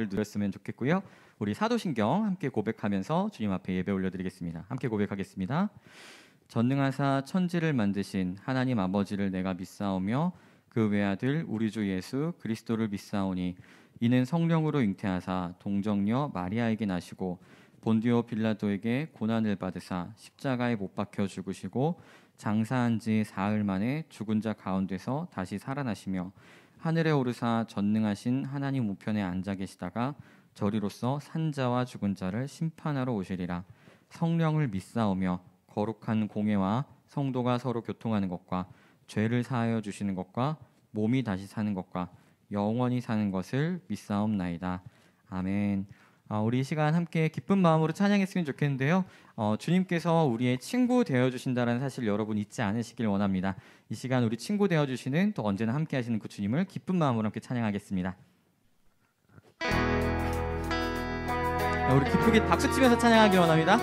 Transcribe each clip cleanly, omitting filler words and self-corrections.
은혜를 누렸으면 좋겠고요. 우리 사도신경 함께 고백하면서 주님 앞에 예배 올려드리겠습니다. 함께 고백하겠습니다. 전능하사 천지를 만드신 하나님 아버지를 내가 믿사오며 그 외아들 우리 주 예수 그리스도를 믿사오니 이는 성령으로 잉태하사 동정녀 마리아에게 나시고 본디오 빌라도에게 고난을 받으사 십자가에 못 박혀 죽으시고 장사한 지 사흘 만에 죽은 자 가운데서 다시 살아나시며 하늘에 오르사 전능하신 하나님 우편에 앉아 계시다가 저리로서 산자와 죽은 자를 심판하러 오시리라. 성령을 믿사오며 거룩한 공예와 성도가 서로 교통하는 것과 죄를 사하여 주시는 것과 몸이 다시 사는 것과 영원히 사는 것을 믿사옵나이다. 아멘. 우리 이 시간 함께 기쁜 마음으로 찬양했으면 좋겠는데요. 주님께서 우리의 친구 되어주신다는 사실 여러분 잊지 않으시길 원합니다. 이 시간 우리 친구 되어주시는 또 언제나 함께 하시는 그 주님을 기쁜 마음으로 함께 찬양하겠습니다. 우리 기쁘게 박수치면서 찬양하길 원합니다.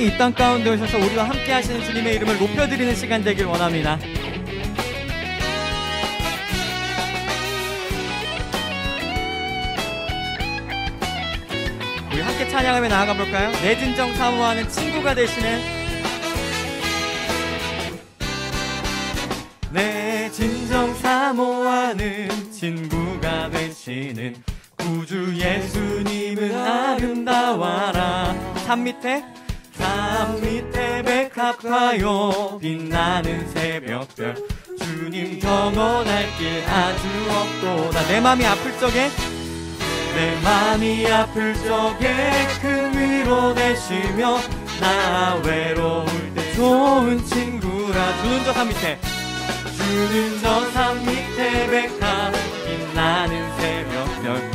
이 땅 가운데 오셔서 우리와 함께 하시는 주님의 이름을 높여드리는 시간 되길 원합니다. 우리 함께 찬양하며 나아가 볼까요? 내 진정 사모하는 친구가 되시는 내 진정 사모하는 친구가 되시는 구주 예수님은 아름다워라. 산 밑에 백합화요 빛나는 새벽별 주님 경원할 길 아주 없도다. 내 맘이 아플 적에 큰 위로 되시며 나 외로울 때 좋은 친구라. 주는 저 산 밑에 백합 빛나는 새벽별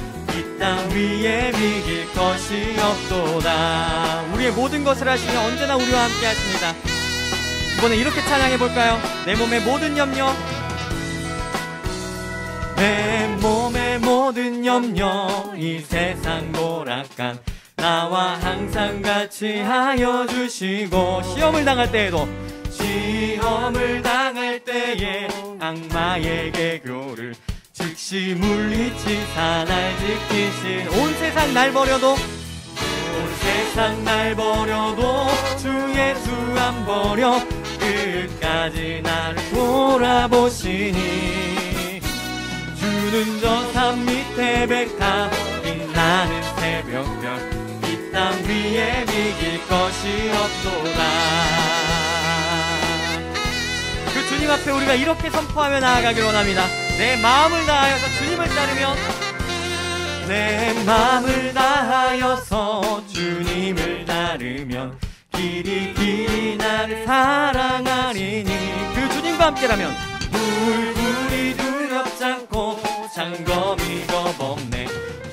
땅 위에 비길 것이 없도다. 우리의 모든 것을 하시며 언제나 우리와 함께 하십니다. 이번에 이렇게 찬양해 볼까요? 내 몸의 모든 염려, 내 몸의 모든 염려 이 세상 모락간 나와 항상 같이 하여 주시고 시험을 당할 때에 악마의 개교를 즉시 물리치사 날 지키신 온 세상 날 버려도 주 예수 안 버려 끝까지 나를 돌아보시니 주는 저 산 밑에 백합 빛나는 새벽별 이 땅 위에 비길 것이 없도다. 그 주님 앞에 우리가 이렇게 선포하며 나아가길 원합니다. 내 마음을 다하여서 주님을 따르면 내 마음을 다하여서 주님을 따르면 길이 나를 사랑하리니 그 주님과 함께라면 불불이 두렵지 않고 장검이 겁없네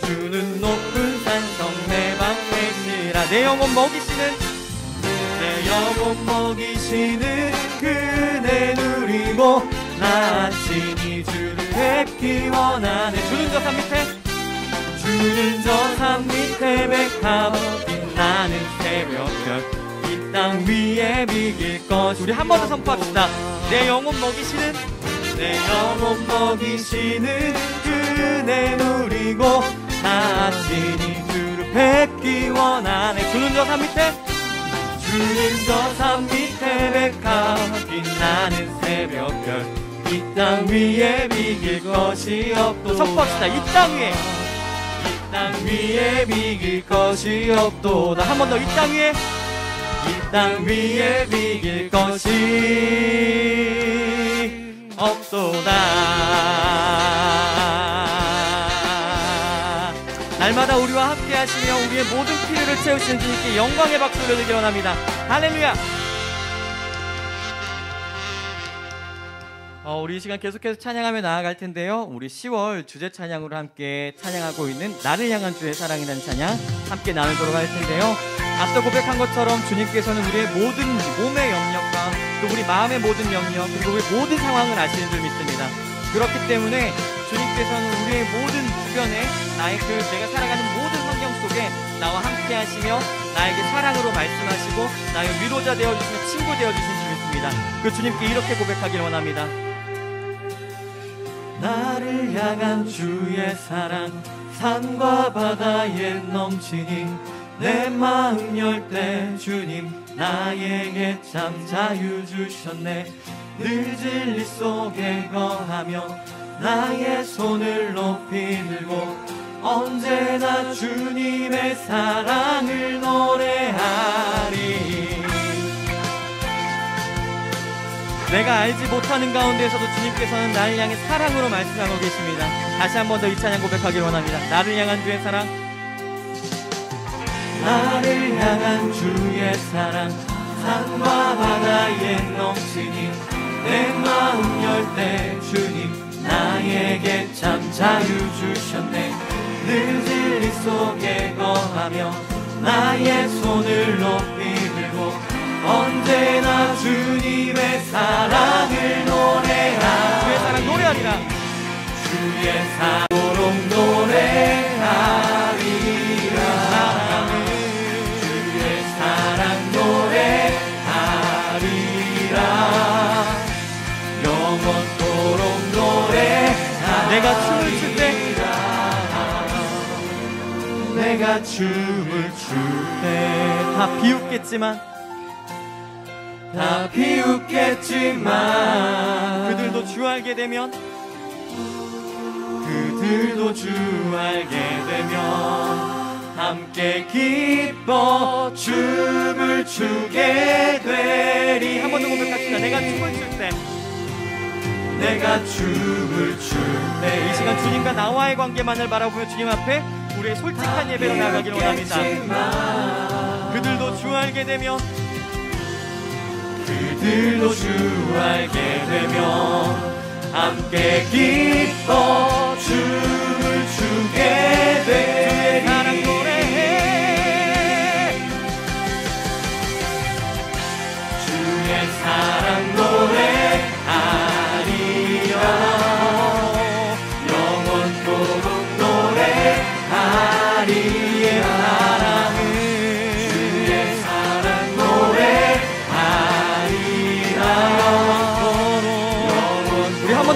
주는 높은 산성 내 방 되시라. 내 영혼 먹이시는 그네 누리고 나 친히 주를 뵙기 원하네. 주는 저 산 밑에 백합 빛나는 새벽별 이 땅 위에 비길 것. 우리 한 번 더 선포합시다. 내 영혼 먹이시는 그네 누리고 나 친히 주를 뵙기 원하네. 주는 저 산 밑에 백합 빛나는 새벽별 이 땅 위에 비길 것이 없도. 선포합시다. 이 땅 위에 비길 것이 없도다. 한 번 더. 이 땅 위에 비길 것이 없도다. 날마다 우리와 함께 하시며 우리의 모든 필요를 채우시는 주님께 영광의 박수 올려드리기 원합니다. 할렐루야. 우리 이 시간 계속해서 찬양하며 나아갈 텐데요. 우리 10월 주제 찬양으로 함께 찬양하고 있는 나를 향한 주의 사랑이라는 찬양 함께 나누도록 할 텐데요. 앞서 고백한 것처럼 주님께서는 우리의 모든 몸의 영역과 또 우리 마음의 모든 영역 그리고 우리 모든 상황을 아시는 줄 믿습니다. 그렇기 때문에 주님께서는 우리의 모든 주변에 나의 내가 살아가는 모든 환경 속에 나와 함께 하시며 나에게 사랑으로 말씀하시고 나의 위로자 되어주시며 친구 되어주신 주 믿습니다. 그 주님께 이렇게 고백하길 원합니다. 나를 향한 주의 사랑 산과 바다에 넘치니 내 마음 열 때 주님 나에게 참 자유 주셨네. 늘 진리 속에 거하며 나의 손을 높이 들고 언제나 주님의 사랑을 노래하리. 내가 알지 못하는 가운데서도 주님께서는 나를 향해 사랑으로 말씀하고 계십니다. 다시 한 번 더 이 찬양 고백하길 원합니다. 나를 향한 주의 사랑, 나를 향한 주의 사랑 산과 바다에 넘치니 내 마음 열 때 주님 나에게 참 자유 주셨네. 늘 진리 속에 거하며 나의 손을 높이 들고 언제나 주님의 사랑을 노래하리라. 주의 사랑 노래하리라. 주의 사랑으로 노래하리라. 주의 사랑 노래하리라. 영원토록 노래하리라. 내가 춤을 출 때 내가 춤을 출 때 다 비웃겠지만 그들도 주 알게 되면 함께 기뻐 춤을 추게 되리. 한 번 더 고백합시다. 내가 춤을 출 때 이 시간 주님과 나와의 관계만을 바라보며 주님 앞에 우리의 솔직한 예배로 나아가길 원합니다. 그들도 주 알게 되면 함께 기뻐 춤을 추게 되리. 사랑 노래해. 주의 사랑 노래하리라. 영원토록 노래하리라.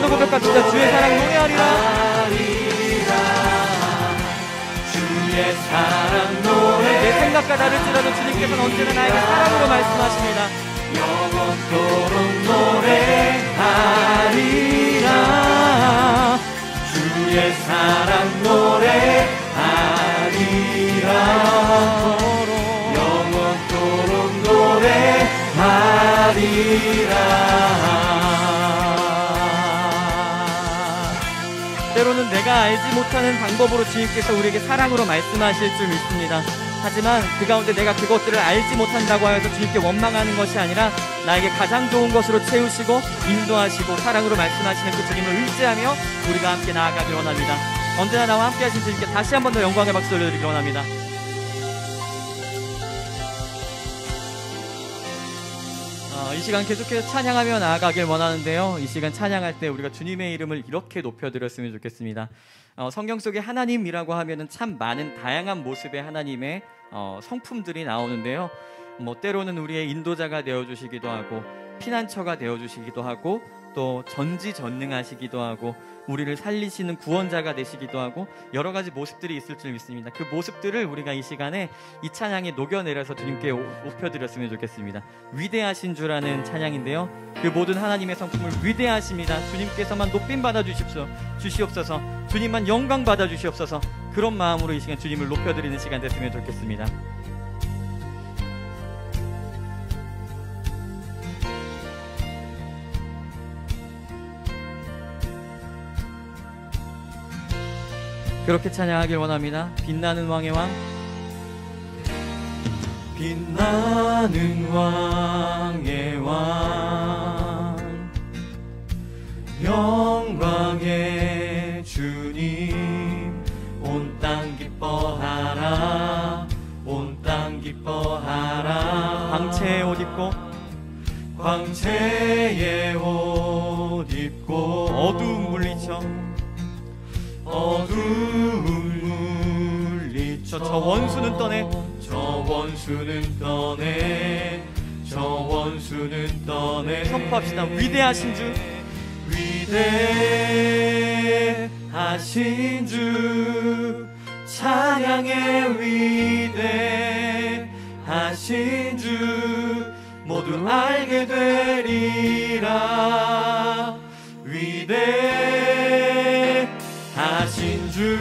고백합시다. 주의 사랑 노래하리라. 주의 사랑 노래. 내 생각과 다를지라도 주님께서는 언제나 나에게 사랑으로 말씀하십니다. 영원토록 노래하리라. 주의 사랑 노래하리라. 영원토록 노래하리라. 때로는 내가 알지 못하는 방법으로 주님께서 우리에게 사랑으로 말씀하실 줄 믿습니다. 하지만 그 가운데 내가 그것들을 알지 못한다고 하여서 주님께 원망하는 것이 아니라 나에게 가장 좋은 것으로 채우시고 인도하시고 사랑으로 말씀하시는 그 주님을 의지하며 우리가 함께 나아가길 원합니다. 언제나 나와 함께 하신 주님께 다시 한 번 더 영광의 박수 올려드리길 원합니다. 이 시간 계속해서 찬양하며 나아가길 원하는데요. 이 시간 찬양할 때 우리가 주님의 이름을 이렇게 높여드렸으면 좋겠습니다. 성경 속에 하나님이라고 하면은 참 많은 다양한 모습의 하나님의 성품들이 나오는데요. 때로는 우리의 인도자가 되어주시기도 하고 피난처가 되어주시기도 하고 또 전지전능하시기도 하고 우리를 살리시는 구원자가 되시기도 하고 여러 가지 모습들이 있을 줄 믿습니다. 그 모습들을 우리가 이 시간에 이 찬양에 녹여내려서 주님께 높여드렸으면 좋겠습니다. 위대하신 주라는 찬양인데요. 그 모든 하나님의 성품을 위대하십니다. 주님께서만 높임 받아 주시옵소서. 주님만 영광 받아 주시옵소서. 그런 마음으로 이 시간 주님을 높여드리는 시간 됐으면 좋겠습니다. 그렇게 찬양하길 원합니다. 빛나는 왕의 왕, 빛나는 왕의 왕, 영광의 주님, 온 땅 기뻐하라, 온 땅 기뻐하라. 광채의 옷 입고, 광채의 옷 입고, 어두움 물리쳐 어두운 물리쳐 저 원수는 떠내 저 원수는 떠내 저 원수는 떠내 선포합시다. 위대하신 주 위대하신 주 찬양의 위대하신 주 모두 알게 되리라. 위대하신 주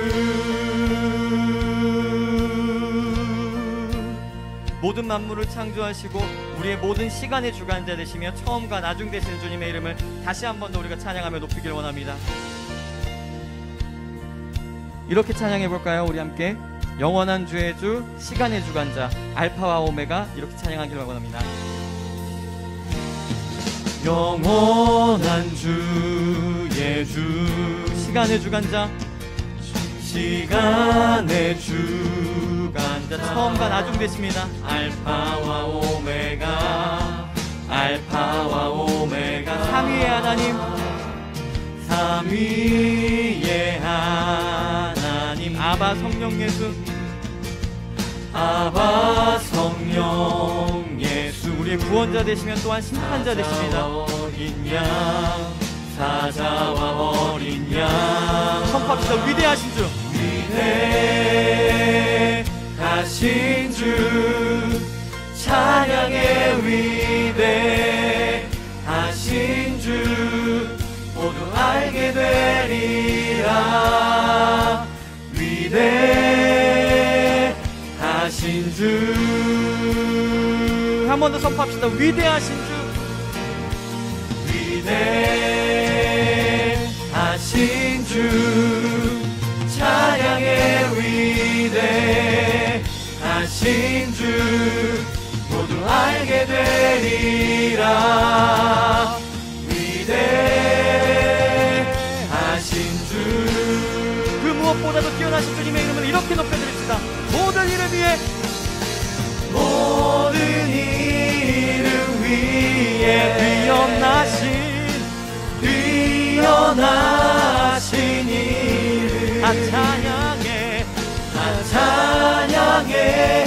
모든 만물을 창조하시고 우리의 모든 시간의 주관자 되시며 처음과 나중 되시는 주님의 이름을 다시 한 번 더 우리가 찬양하며 높이길 원합니다. 이렇게 찬양해 볼까요? 우리 함께 영원한 주의 주, 시간의 주관자, 알파와 오메가 이렇게 찬양하기를 원합니다. 영원한 주의 주, 시간의 주관자, 시간의 주관자, 처음과 나중 되십니다. 알파와 오메가, 알파와 오메가, 삼위의 하나님, 삼위의 하나님, 아바 성령 예수, 아바 성령 예수, 우리의 구원자 되시면 또한 심판자 되십니다. 어린 양, 사자와 어린 양, 선포합시다. 위대하신 주, 위대하신 주, 찬양의 위대하신 주 모두 알게 되리라. 위대하신 주, 한 번 더 선포합시다. 위대하신 주, 위대하신 주, 찬양의 위대하신 주 모두 알게 되리라. 위대하신 주, 그 무엇보다도 뛰어나신 주님의 이름을 이렇게 높여드립시다. 모든 이름 위에, 모든 이름 위에 뛰어나신 이름, 찬양해, 찬양해,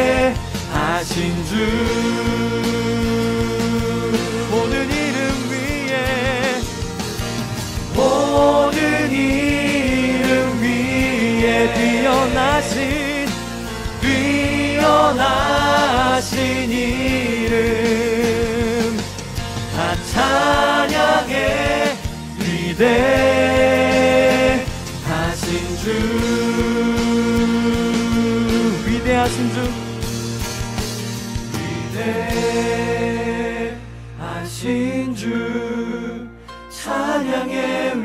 위대하신 주, 모든 이름 위에, 모든 이름 위에 뛰어나신 이름, 찬양해, 위대하신 주, 위대하신 주, 위대하신 주, 찬양의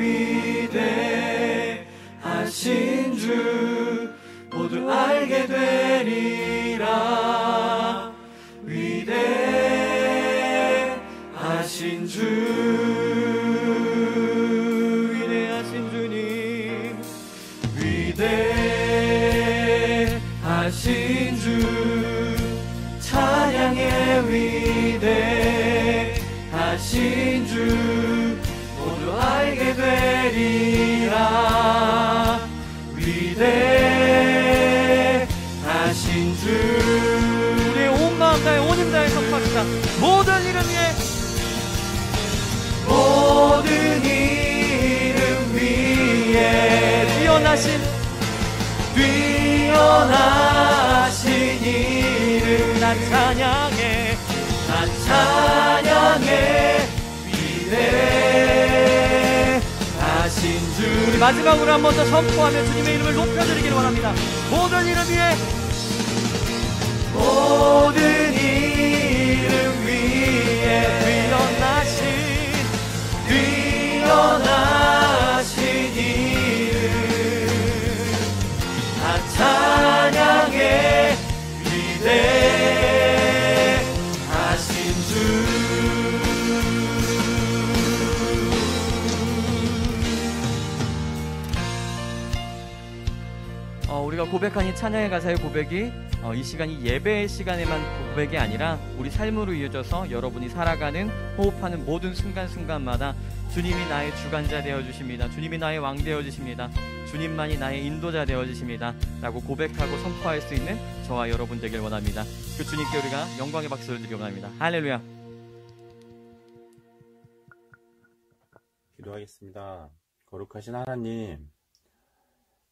위대하신 주 모두 알게 되리라. 위대하신 주, 위대하신 주님, 위대하신 주, 찬양의 위대하신 주 모두 알게 되리라. 위대하신 주, 우리의 온 마음 다해 온 힘 다해 선포합시다. 모든 이름 위에, 모든 이름 위에 뛰어나신 이름, 난 찬양해, 난 찬양해, 위대하신 주. 우리 마지막으로 한 번 더 선포하며 주님의 이름을 높여드리기를 원합니다. 모든 이름 위에, 모든 이름 위에 뛰어나신 이름, 찬양의 위대하신 주. 우리가 고백한 이 찬양의 가사의 고백이 이 시간이 예배의 시간에만 고백이 아니라 우리 삶으로 이어져서 여러분이 살아가는 호흡하는 모든 순간순간마다 주님이 나의 주관자 되어주십니다. 주님이 나의 왕 되어주십니다. 주님만이 나의 인도자 되어주십니다 라고 고백하고 선포할 수 있는 저와 여러분 되길 원합니다. 그 주님께 우리가 영광의 박수를 드리기 원합니다. 할렐루야. 기도하겠습니다. 거룩하신 하나님,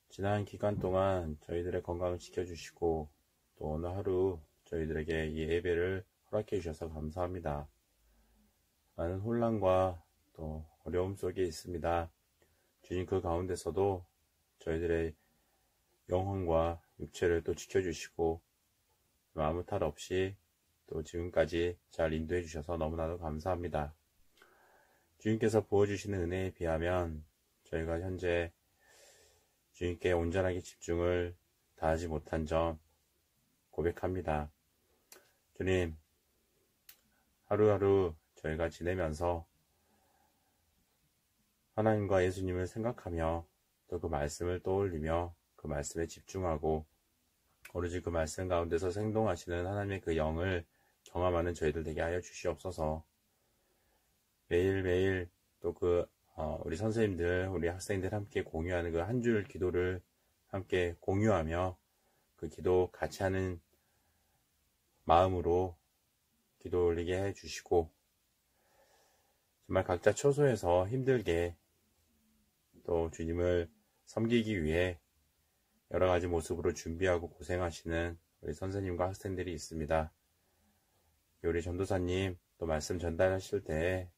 지난 기간 동안 저희들의 건강을 지켜주시고 또 오늘 하루 저희들에게 이 예배를 허락해 주셔서 감사합니다. 많은 혼란과 또 어려움 속에 있습니다. 주님, 그 가운데서도 저희들의 영혼과 육체를 또 지켜주시고 아무 탈 없이 또 지금까지 잘 인도해 주셔서 너무나도 감사합니다. 주님께서 부어주시는 은혜에 비하면 저희가 현재 주님께 온전하게 집중을 다하지 못한 점 고백합니다. 주님, 하루하루 저희가 지내면서 하나님과 예수님을 생각하며 또 그 말씀을 떠올리며 그 말씀에 집중하고 오로지 그 말씀 가운데서 생동하시는 하나님의 그 영을 경험하는 저희들 되게 하여 주시옵소서. 매일매일 또 우리 선생님들, 우리 학생들 함께 공유하는 그 한 줄 기도를 함께 공유하며 그 기도 같이 하는 마음으로 기도 올리게 해 주시고, 정말 각자 처소에서 힘들게 또 주님을 섬기기 위해 여러 가지 모습으로 준비하고 고생하시는 우리 선생님과 학생들이 있습니다. 우리 전도사님 또 말씀 전달하실 때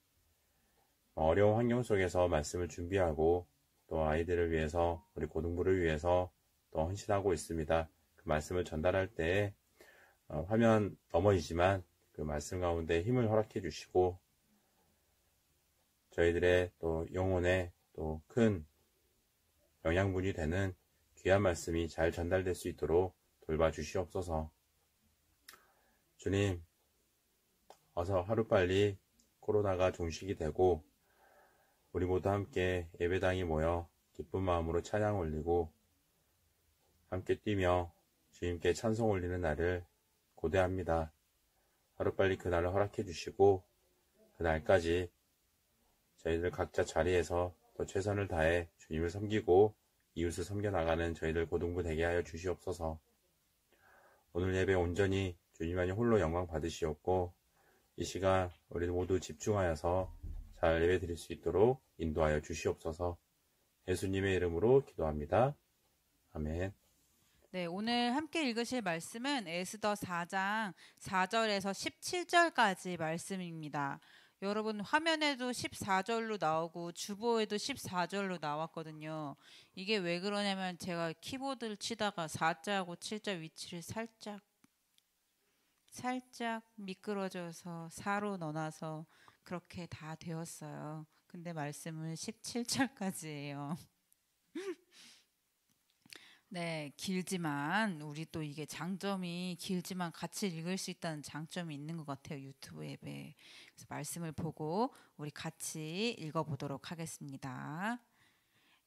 어려운 환경 속에서 말씀을 준비하고 또 아이들을 위해서, 우리 고등부를 위해서 또 헌신하고 있습니다. 그 말씀을 전달할 때 화면 너머이지만 그 말씀 가운데 힘을 허락해 주시고 저희들의 또 영혼에 또 큰 영양분이 되는 귀한 말씀이 잘 전달될 수 있도록 돌봐 주시옵소서. 주님, 어서 하루빨리 코로나가 종식이 되고 우리 모두 함께 예배당에 모여 기쁜 마음으로 찬양 올리고 함께 뛰며 주님께 찬송 올리는 날을 고대합니다. 하루빨리 그날을 허락해 주시고 그날까지 저희들 각자 자리에서 또 최선을 다해 주님을 섬기고 이웃을 섬겨나가는 저희들 고등부 되게 하여 주시옵소서. 오늘 예배 온전히 주님만이 홀로 영광 받으시옵고 이 시간 우리 모두 집중하여서 잘 예배 드릴 수 있도록 인도하여 주시옵소서. 예수님의 이름으로 기도합니다. 아멘. 네, 오늘 함께 읽으실 말씀은 에스더 4장 4절에서 17절까지 말씀입니다. 여러분 화면에도 14절로 나오고 주보에도 14절로 나왔거든요. 이게 왜 그러냐면 제가 키보드를 치다가 4자하고 7자 위치를 살짝 미끄러져서 4로 넣어놔서 그렇게 다 되었어요. 근데 말씀은 17절까지예요. 네, 길지만 우리 또 이게 장점이 길지만 같이 읽을 수 있다는 장점이 있는 것 같아요. 유튜브 앱에. 그래서 말씀을 보고 우리 같이 읽어보도록 하겠습니다.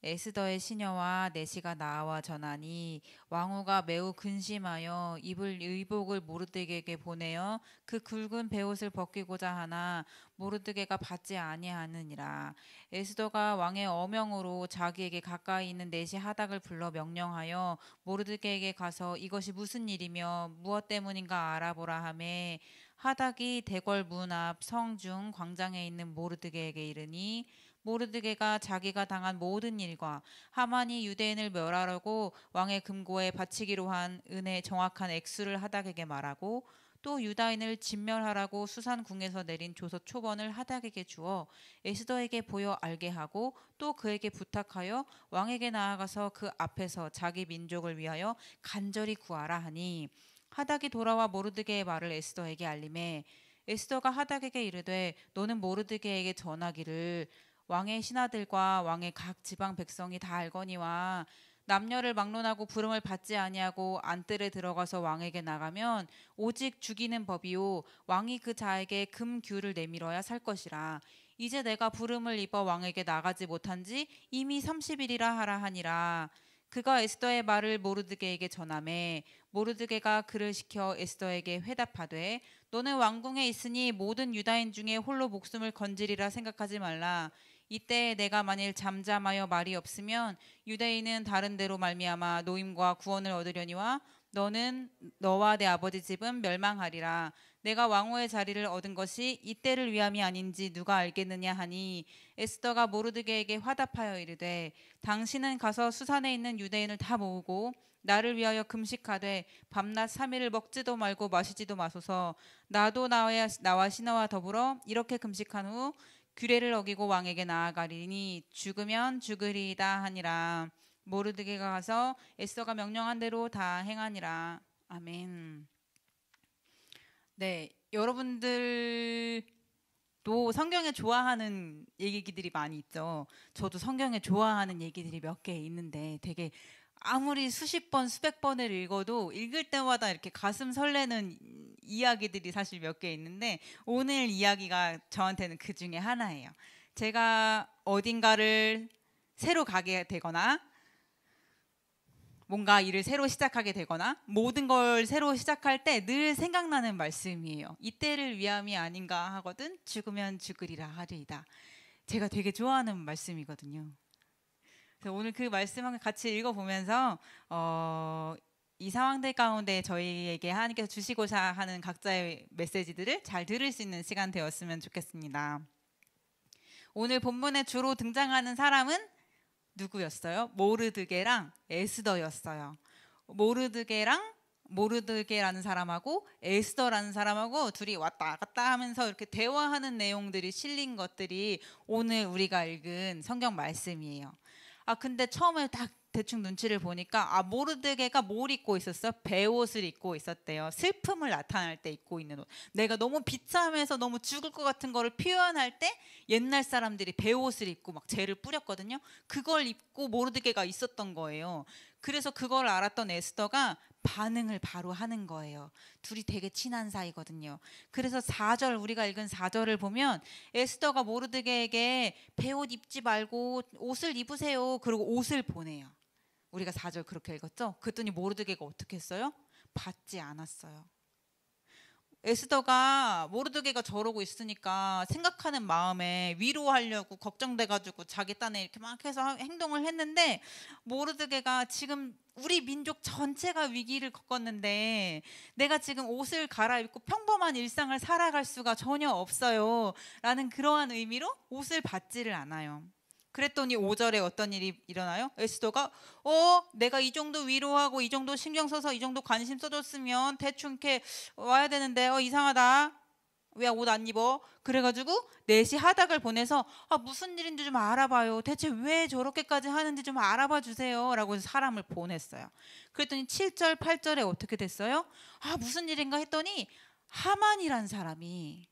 에스더의 시녀와 내시가 나와 전하니 왕후가 매우 근심하여 입을 의복을 모르드게에게 보내어 그 굵은 베옷을 벗기고자 하나 모르드게가 받지 아니하느니라. 에스더가 왕의 어명으로 자기에게 가까이 있는 내시 하닥을 불러 명령하여 모르드게에게 가서 이것이 무슨 일이며 무엇 때문인가 알아보라 하매 하닥이 대궐 문 앞 성중 광장에 있는 모르드게에게 이르니 모르드게가 자기가 당한 모든 일과 하만이 유대인을 멸하려고 왕의 금고에 바치기로 한 은의 정확한 액수를 하닥에게 말하고 또 유다인을 진멸하라고 수산궁에서 내린 조서 초본을 하닥에게 주어 에스더에게 보여 알게 하고 또 그에게 부탁하여 왕에게 나아가서 그 앞에서 자기 민족을 위하여 간절히 구하라 하니 하닥이 돌아와 모르드게의 말을 에스더에게 알림해 에스더가 하닥에게 이르되 너는 모르드게에게 전하기를 왕의 신하들과 왕의 각 지방 백성이 다 알거니와 남녀를 막론하고 부름을 받지 아니하고 안뜰에 들어가서 왕에게 나가면 오직 죽이는 법이요 왕이 그 자에게 금규를 내밀어야 살 것이라. 이제 내가 부름을 입어 왕에게 나가지 못한 지 이미 30일이라 하라 하니라. 그가 에스더의 말을 모르드게에게 전하매 모르드게가 그를 시켜 에스더에게 회답하되 너는 왕궁에 있으니 모든 유다인 중에 홀로 목숨을 건지리라 생각하지 말라. 이때 내가 만일 잠잠하여 말이 없으면 유대인은 다른 데로 말미암아 노임과 구원을 얻으려니와 너는 너와 내 아버지 집은 멸망하리라. 내가 왕후의 자리를 얻은 것이 이때를 위함이 아닌지 누가 알겠느냐 하니 에스더가 모르드게에게 화답하여 이르되 당신은 가서 수산에 있는 유대인을 다 모으고 나를 위하여 금식하되 밤낮 3일을 먹지도 말고 마시지도 마소서. 나도 나와 신하와 더불어 이렇게 금식한 후 규례를 어기고 왕에게 나아가리니 죽으면 죽으리이다 하니라. 모르드게가 가서 에스더가 명령한 대로 다 행하니라. 아멘. 네, 여러분들도 성경에 좋아하는 얘기들이 많이 있죠. 저도 성경에 좋아하는 얘기들이 몇 개 있는데 되게 아무리 수십 번, 수백 번을 읽어도 읽을 때마다 이렇게 가슴 설레는 이야기들이 사실 몇 개 있는데 오늘 이야기가 저한테는 그 중에 하나예요. 제가 어딘가를 새로 가게 되거나 뭔가 일을 새로 시작하게 되거나 모든 걸 새로 시작할 때 늘 생각나는 말씀이에요. 이때를 위함이 아닌가 하거든 죽으면 죽으리라 하리이다. 제가 되게 좋아하는 말씀이거든요. 그래서 오늘 그 말씀을 같이 읽어보면서 이 상황들 가운데 저희에게 하나님께서 주시고자 하는 각자의 메시지들을 잘 들을 수 있는 시간 되었으면 좋겠습니다. 오늘 본문에 주로 등장하는 사람은 누구였어요? 모르드게랑 에스더였어요. 모르드게라는 사람하고 에스더라는 사람하고 둘이 왔다 갔다 하면서 이렇게 대화하는 내용들이 실린 것들이 오늘 우리가 읽은 성경 말씀이에요. 근데 처음에 딱 대충 눈치를 보니까 모르드게가 뭘 입고 있었어? 베옷을 입고 있었대요. 슬픔을 나타낼 때 입고 있는 옷. 내가 너무 비참해서 너무 죽을 것 같은 거를 표현할 때 옛날 사람들이 베옷을 입고 막 재를 뿌렸거든요. 그걸 입고 모르드게가 있었던 거예요. 그래서 그걸 알았던 에스더가 반응을 바로 하는 거예요. 둘이 되게 친한 사이거든요. 그래서 4절 우리가 읽은 4절을 보면 에스더가 모르드게에게 베옷 입지 말고 옷을 입으세요. 그리고 옷을 보내요. 우리가 4절 그렇게 읽었죠? 그랬더니 모르드게가 어떻게 했어요? 받지 않았어요. 에스더가 모르드게가 저러고 있으니까 생각하는 마음에 위로하려고 걱정돼가지고 자기 딴에 이렇게 막 해서 행동을 했는데 모르드게가 지금 우리 민족 전체가 위기를 겪었는데 내가 지금 옷을 갈아입고 평범한 일상을 살아갈 수가 전혀 없어요 라는 그러한 의미로 옷을 받지를 않아요. 그랬더니 5절에 어떤 일이 일어나요? 에스더가 내가 이 정도 위로하고 이 정도 신경 써서 이 정도 관심 써줬으면 대충 이렇게 와야 되는데 이상하다. 왜 옷 안 입어? 그래가지고 넷이 하닥을 보내서 무슨 일인지 좀 알아봐요. 대체 왜 저렇게까지 하는지 좀 알아봐 주세요 라고 해서 사람을 보냈어요. 그랬더니 7절 8절에 어떻게 됐어요? 무슨 일인가 했더니 하만이란 사람이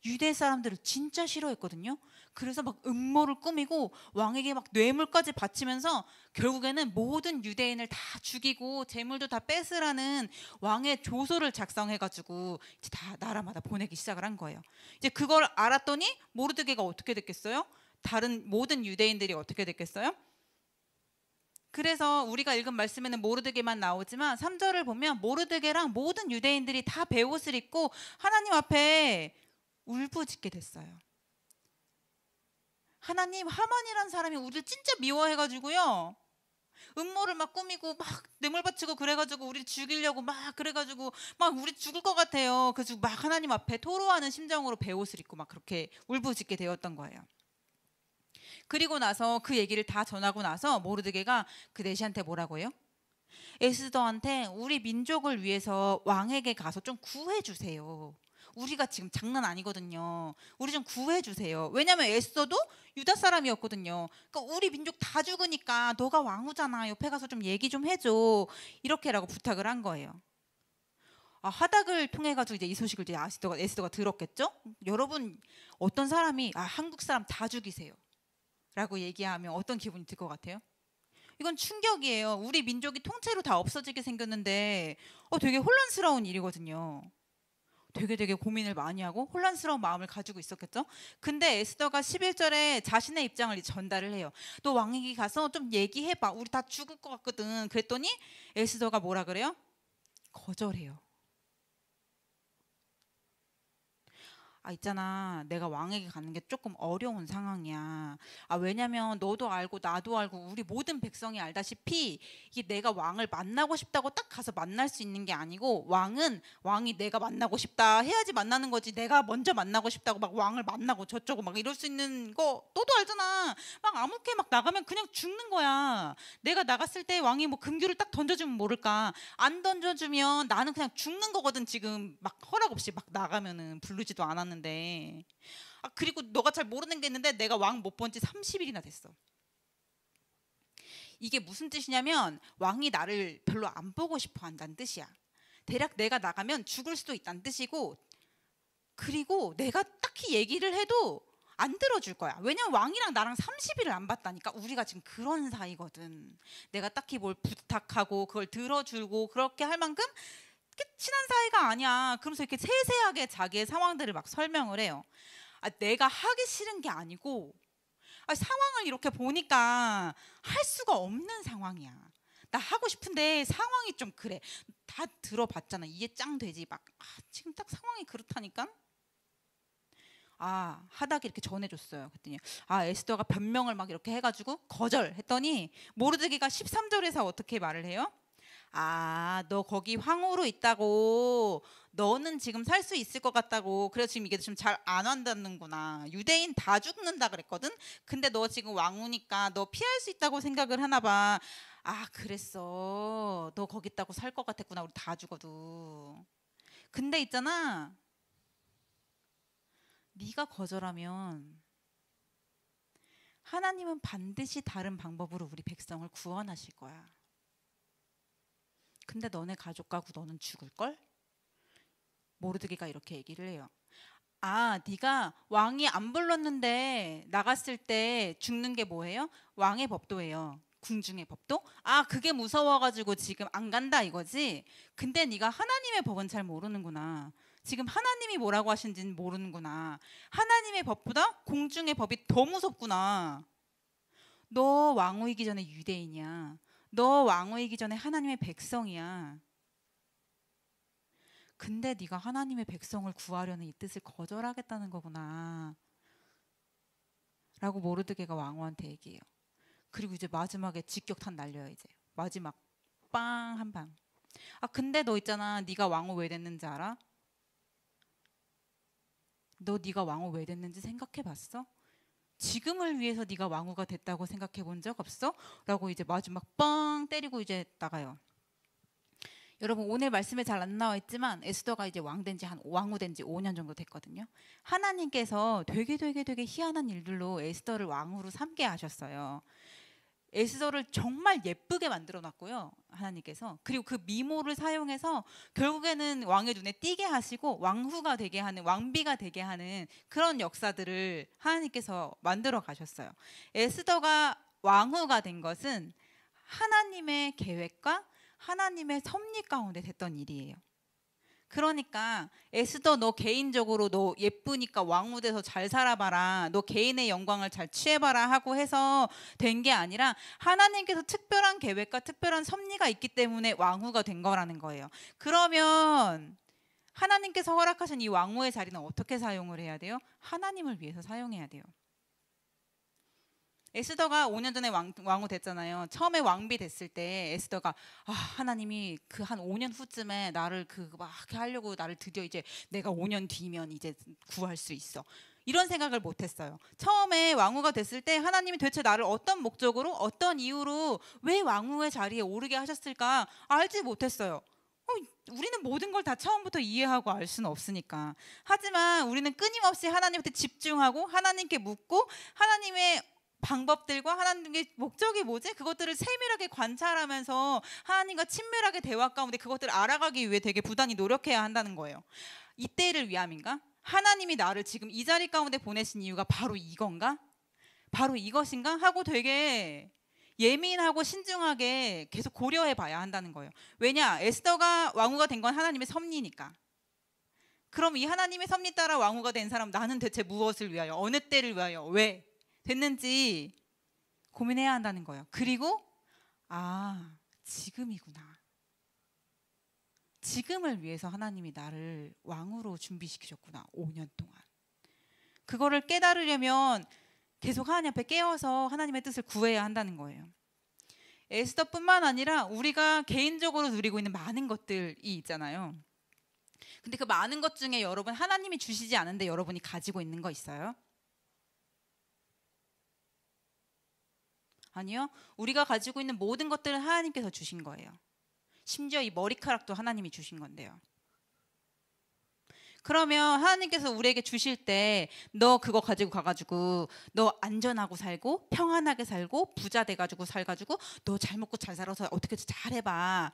유대 사람들을 진짜 싫어했거든요. 그래서 막 음모를 꾸미고 왕에게 막 뇌물까지 바치면서 결국에는 모든 유대인을 다 죽이고 재물도 다 뺏으라는 왕의 조서를 작성해가지고 이제 다 나라마다 보내기 시작을 한 거예요. 이제 그걸 알았더니 모르드게가 어떻게 됐겠어요? 다른 모든 유대인들이 어떻게 됐겠어요? 그래서 우리가 읽은 말씀에는 모르드게만 나오지만 3절을 보면 모르드게랑 모든 유대인들이 다 베옷을 입고 하나님 앞에 울부짖게 됐어요. 하나님, 하만이라는 사람이 우리를 진짜 미워해가지고요. 음모를 막 꾸미고 막 뇌물 바치고 그래가지고 우리 죽이려고 막 그래가지고 막 우리 죽을 것 같아요. 그래서 막 하나님 앞에 토로하는 심정으로 베옷을 입고 막 그렇게 울부짖게 되었던 거예요. 그리고 나서 그 얘기를 다 전하고 나서 모르드게가 그 내시한테 뭐라고 해요? 에스더한테 우리 민족을 위해서 왕에게 가서 좀 구해주세요. 우리가 지금 장난 아니거든요. 우리 좀 구해주세요. 왜냐면 에스더도 유다 사람이었거든요. 그러니까 우리 민족 다 죽으니까 너가 왕후잖아. 옆에 가서 좀 얘기 좀 해줘. 이렇게라고 부탁을 한 거예요. 하닥을 통해 가지고 이제 이 소식을 이제 에스더가 들었겠죠. 여러분 어떤 사람이 한국 사람 다 죽이세요. 라고 얘기하면 어떤 기분이 들 것 같아요? 이건 충격이에요. 우리 민족이 통째로 다 없어지게 생겼는데 되게 혼란스러운 일이거든요. 되게 고민을 많이 하고 혼란스러운 마음을 가지고 있었겠죠. 근데 에스더가 11절에 자신의 입장을 전달을 해요. 너 왕에게 가서 좀 얘기해봐. 우리 다 죽을 것 같거든. 그랬더니 에스더가 뭐라 그래요? 거절해요. 있잖아. 내가 왕에게 가는 게 조금 어려운 상황이야. 왜냐면 너도 알고 나도 알고 우리 모든 백성이 알다시피 이게 내가 왕을 만나고 싶다고 딱 가서 만날 수 있는 게 아니고 왕이 내가 만나고 싶다 해야지 만나는 거지. 내가 먼저 만나고 싶다고 막 왕을 만나고 저쩌고 막 이럴 수 있는 거 너도 알잖아. 막 아무렇게 막 나가면 그냥 죽는 거야. 내가 나갔을 때 왕이 뭐 금규를 딱 던져주면 모를까. 안 던져주면 나는 그냥 죽는 거거든. 지금 막 허락 없이 막 나가면은 부르지도 않았는데. 그리고 너가 잘 모르는 게 있는데 내가 왕 못 본 지 30일이나 됐어. 이게 무슨 뜻이냐면 왕이 나를 별로 안 보고 싶어 한다는 뜻이야. 대략 내가 나가면 죽을 수도 있다는 뜻이고, 그리고 내가 딱히 얘기를 해도 안 들어줄 거야. 왜냐면 왕이랑 나랑 30일을 안 봤다니까. 우리가 지금 그런 사이거든. 내가 딱히 뭘 부탁하고 그걸 들어주고 그렇게 할 만큼 친한 사이가 아니야. 그러면서 이렇게 세세하게 자기의 상황들을 막 설명을 해요. 내가 하기 싫은 게 아니고 상황을 이렇게 보니까 할 수가 없는 상황이야. 나 하고 싶은데 상황이 좀 그래. 다 들어봤잖아. 이해 짱 되지. 막 지금 딱 상황이 그렇다니까. 하닥이 이렇게 전해줬어요. 그랬더니 에스더가 변명을 막 이렇게 해가지고 거절했더니 모르드게가 13절에서 어떻게 말을 해요? 너 거기 황후로 있다고, 너는 지금 살 수 있을 것 같다고, 그래서 지금 이게 좀 잘 안 한다는구나. 유대인 다 죽는다 그랬거든. 근데 너 지금 왕후니까 너 피할 수 있다고 생각을 하나 봐. 그랬어. 너 거기 있다고 살 것 같았구나. 우리 다 죽어도. 근데 있잖아, 네가 거절하면 하나님은 반드시 다른 방법으로 우리 백성을 구원하실 거야. 근데 너네 가족하고 너는 죽을걸? 모르드게가 이렇게 얘기를 해요. 네가 왕이 안 불렀는데 나갔을 때 죽는 게 뭐예요? 왕의 법도예요. 궁중의 법도? 그게 무서워가지고 지금 안 간다 이거지? 근데 네가 하나님의 법은 잘 모르는구나. 지금 하나님이 뭐라고 하신지는 모르는구나. 하나님의 법보다 공중의 법이 더 무섭구나. 너 왕후이기 전에 유대인이야. 너 왕후이기 전에 하나님의 백성이야. 근데 네가 하나님의 백성을 구하려는 이 뜻을 거절하겠다는 거구나. 라고 모르드게가 왕후한테 얘기해요. 그리고 이제 마지막에 직격탄 날려요. 이제 마지막 빵 한 방. 근데 너 있잖아. 네가 왕후 왜 됐는지 알아? 너 네가 왕후 왜 됐는지 생각해봤어? 지금을 위해서 네가 왕후가 됐다고 생각해 본 적 없어? 라고 이제 마지막 뻥 때리고 이제 나가요. 여러분 오늘 말씀에 잘 안 나와 있지만 에스더가 이제 왕후 된 지 5년 정도 됐거든요. 하나님께서 되게 희한한 일들로 에스더를 왕후로 삼게 하셨어요. 에스더를 정말 예쁘게 만들어 놨고요. 하나님께서. 그리고 그 미모를 사용해서 결국에는 왕의 눈에 띄게 하시고 왕후가 되게 하는, 왕비가 되게 하는 그런 역사들을 하나님께서 만들어 가셨어요. 에스더가 왕후가 된 것은 하나님의 계획과 하나님의 섭리 가운데 됐던 일이에요. 그러니까 에스더 너 개인적으로 너 예쁘니까 왕후 돼서 잘 살아봐라, 너 개인의 영광을 잘 취해봐라 하고 해서 된 게 아니라 하나님께서 특별한 계획과 특별한 섭리가 있기 때문에 왕후가 된 거라는 거예요. 그러면 하나님께서 허락하신 이 왕후의 자리는 어떻게 사용을 해야 돼요? 하나님을 위해서 사용해야 돼요. 에스더가 5년 전에 왕후 됐잖아요. 처음에 왕비 됐을 때 에스더가 하나님이 그 한 5년 후쯤에 나를 막 하려고 나를 드디어 이제 내가 5년 뒤면 이제 구할 수 있어. 이런 생각을 못했어요. 처음에 왕후가 됐을 때 하나님이 도대체 나를 어떤 목적으로 어떤 이유로 왜 왕후의 자리에 오르게 하셨을까 알지 못했어요. 우리는 모든 걸 다 처음부터 이해하고 알 수는 없으니까. 하지만 우리는 끊임없이 하나님한테 집중하고 하나님께 묻고 하나님의 방법들과 하나님의 목적이 뭐지? 그것들을 세밀하게 관찰하면서 하나님과 친밀하게 대화 가운데 그것들을 알아가기 위해 되게 부단히 노력해야 한다는 거예요. 이때를 위함인가? 하나님이 나를 지금 이 자리 가운데 보내신 이유가 바로 이건가? 바로 이것인가? 하고 되게 예민하고 신중하게 계속 고려해 봐야 한다는 거예요. 왜냐? 에스더가 왕후가 된 건 하나님의 섭리니까. 그럼 이 하나님의 섭리 따라 왕후가 된 사람 나는 대체 무엇을 위하여 어느 때를 위하여 왜 됐는지 고민해야 한다는 거예요. 그리고 지금이구나. 지금을 위해서 하나님이 나를 왕으로 준비시키셨구나. 5년 동안. 그거를 깨달으려면 계속 하나님 앞에 깨어서 하나님의 뜻을 구해야 한다는 거예요. 에스더뿐만 아니라 우리가 개인적으로 누리고 있는 많은 것들이 있잖아요. 근데 그 많은 것 중에 여러분 하나님이 주시지 않은데 여러분이 가지고 있는 거 있어요? 아니요. 우리가 가지고 있는 모든 것들은 하나님께서 주신 거예요. 심지어 이 머리카락도 하나님이 주신 건데요. 그러면 하나님께서 우리에게 주실 때 너 그거 가지고 가가지고 너 안전하고 살고 평안하게 살고 부자 돼가지고 살가지고 너 잘 먹고 잘 살아서 어떻게 잘해봐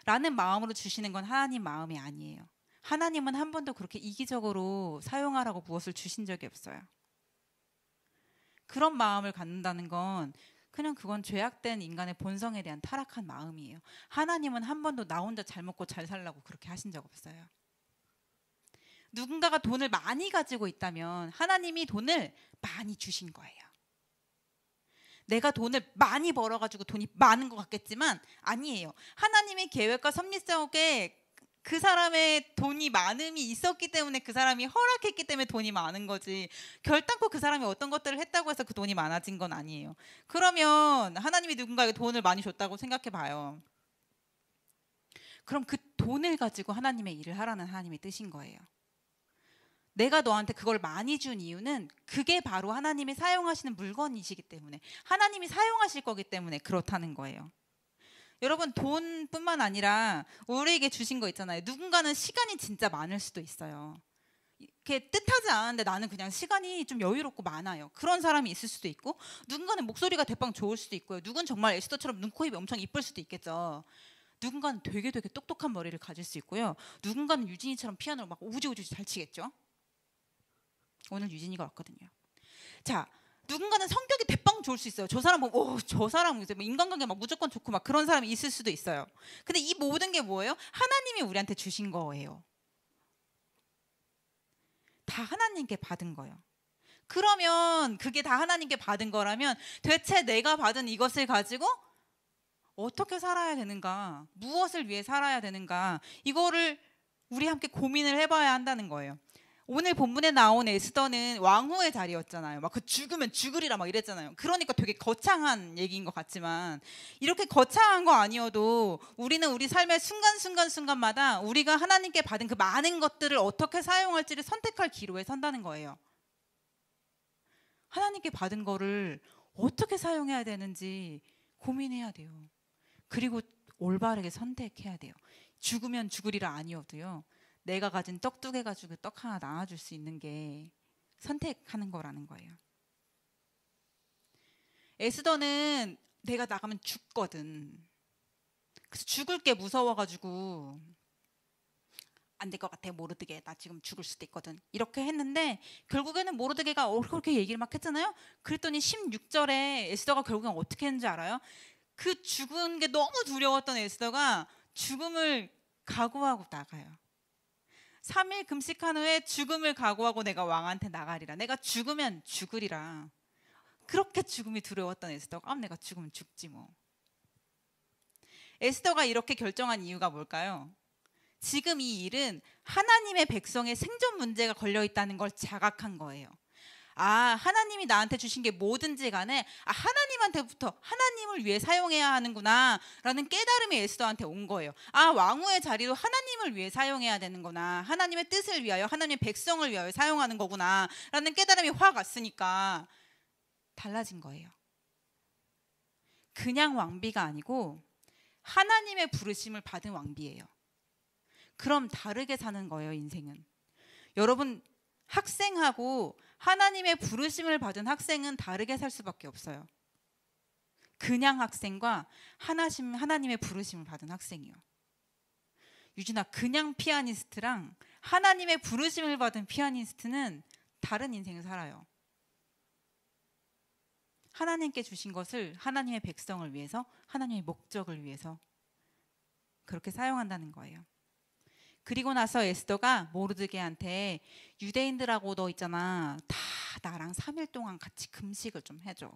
라는 마음으로 주시는 건 하나님 마음이 아니에요. 하나님은 한 번도 그렇게 이기적으로 사용하라고 무엇을 주신 적이 없어요. 그런 마음을 갖는다는 건 그냥 그건 죄악된 인간의 본성에 대한 타락한 마음이에요. 하나님은 한 번도 나 혼자 잘 먹고 잘 살라고 그렇게 하신 적 없어요. 누군가가 돈을 많이 가지고 있다면 하나님이 돈을 많이 주신 거예요. 내가 돈을 많이 벌어가지고 돈이 많은 것 같겠지만 아니에요. 하나님의 계획과 섭리 속에 그 사람의 돈이 많음이 있었기 때문에 그 사람이 허락했기 때문에 돈이 많은 거지 결단코 그 사람이 어떤 것들을 했다고 해서 그 돈이 많아진 건 아니에요. 그러면 하나님이 누군가에게 돈을 많이 줬다고 생각해 봐요. 그럼 그 돈을 가지고 하나님의 일을 하라는 하나님의 뜻인 거예요. 내가 너한테 그걸 많이 준 이유는 그게 바로 하나님이 사용하시는 물건이시기 때문에 하나님이 사용하실 거기 때문에 그렇다는 거예요. 여러분 돈뿐만 아니라 우리에게 주신 거 있잖아요. 누군가는 시간이 진짜 많을 수도 있어요. 이렇게 뜻하지 않은데 나는 그냥 시간이 좀 여유롭고 많아요. 그런 사람이 있을 수도 있고 누군가는 목소리가 대빵 좋을 수도 있고요. 누군 정말 에스더처럼 눈, 코, 입이 엄청 이쁠 수도 있겠죠. 누군가는 되게 똑똑한 머리를 가질 수 있고요. 누군가는 유진이처럼 피아노를 막 우지우지 잘 치겠죠. 오늘 유진이가 왔거든요. 자, 누군가는 성격이 대빵 좋을 수 있어요. 저 사람 보면 저 사람 인간관계 막 무조건 좋고 막 그런 사람이 있을 수도 있어요. 근데 이 모든 게 뭐예요? 하나님이 우리한테 주신 거예요. 다 하나님께 받은 거예요. 그러면 그게 다 하나님께 받은 거라면 대체 내가 받은 이것을 가지고 어떻게 살아야 되는가? 무엇을 위해 살아야 되는가? 이거를 우리 함께 고민을 해봐야 한다는 거예요. 오늘 본문에 나온 에스더는 왕후의 자리였잖아요. 막 그 죽으면 죽으리라 막 이랬잖아요. 그러니까 되게 거창한 얘기인 것 같지만 이렇게 거창한 거 아니어도 우리는 우리 삶의 순간순간마다 우리가 하나님께 받은 그 많은 것들을 어떻게 사용할지를 선택할 기로에 선다는 거예요. 하나님께 받은 거를 어떻게 사용해야 되는지 고민해야 돼요. 그리고 올바르게 선택해야 돼요. 죽으면 죽으리라 아니어도요. 내가 가진 떡 2개 가지고 떡 하나 나눠줄 수 있는 게 선택하는 거라는 거예요. 에스더는 내가 나가면 죽거든. 그래서 죽을 게 무서워가지고 안 될 것 같아. 모르드게 나 지금 죽을 수도 있거든. 이렇게 했는데 결국에는 모르드게가 그렇게 얘기를 막 했잖아요. 그랬더니 16절에 에스더가 결국엔 어떻게 했는지 알아요? 그 죽은 게 너무 두려웠던 에스더가 죽음을 각오하고 나가요. 3일 금식한 후에 죽음을 각오하고 내가 왕한테 나가리라. 내가 죽으면 죽으리라. 그렇게 죽음이 두려웠던 에스더가 내가 죽으면 죽지 뭐. 에스더가 이렇게 결정한 이유가 뭘까요? 지금 이 일은 하나님의 백성의 생존 문제가 걸려 있다는 걸 자각한 거예요. 하나님이 나한테 주신 게 뭐든지 간에 하나님한테부터 하나님을 위해 사용해야 하는구나 라는 깨달음이 에스더한테 온 거예요. 왕후의 자리도 하나님을 위해 사용해야 되는구나. 하나님의 뜻을 위하여 하나님의 백성을 위하여 사용하는 거구나 라는 깨달음이 확 왔으니까 달라진 거예요. 그냥 왕비가 아니고 하나님의 부르심을 받은 왕비예요. 그럼 다르게 사는 거예요, 인생은. 여러분 학생하고 하나님의 부르심을 받은 학생은 다르게 살 수밖에 없어요. 그냥 학생과 하나님의 부르심을 받은 학생이요. 유진아, 그냥 피아니스트랑 하나님의 부르심을 받은 피아니스트는 다른 인생을 살아요. 하나님께 주신 것을 하나님의 백성을 위해서, 하나님의 목적을 위해서 그렇게 사용한다는 거예요. 그리고 나서 에스더가 모르드게한테 유대인들하고 너 있잖아. 다 나랑 3일 동안 같이 금식을 좀 해줘.